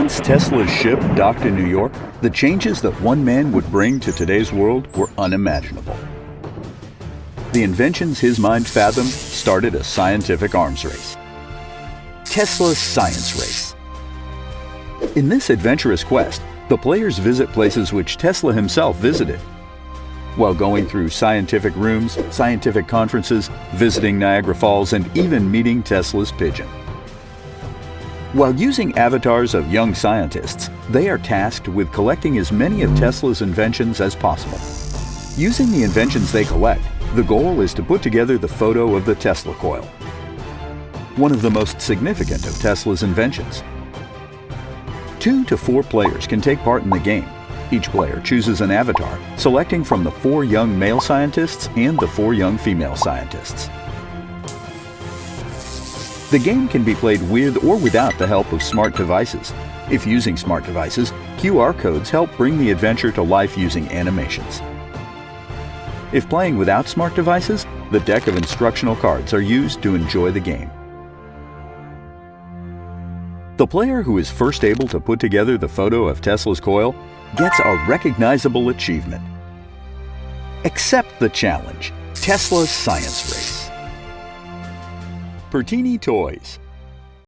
Once Tesla's ship docked in New York, the changes that one man would bring to today's world were unimaginable. The inventions his mind fathomed started a scientific arms race. Tesla's Science Race. In this adventurous quest, the players visit places which Tesla himself visited. While going through scientific rooms, scientific conferences, visiting Niagara Falls, and even meeting Tesla's pigeon. While using avatars of young scientists, they are tasked with collecting as many of Tesla's inventions as possible. Using the inventions they collect, the goal is to put together the photo of the Tesla coil, one of the most significant of Tesla's inventions. 2 to 4 players can take part in the game. Each player chooses an avatar, selecting from the 4 young male scientists and the 4 young female scientists. The game can be played with or without the help of smart devices. If using smart devices, QR codes help bring the adventure to life using animations. If playing without smart devices, the deck of instructional cards are used to enjoy the game. The player who is first able to put together the photo of Tesla's coil gets a recognizable achievement. Accept the challenge, Tesla's Science Race. Pertini Toys.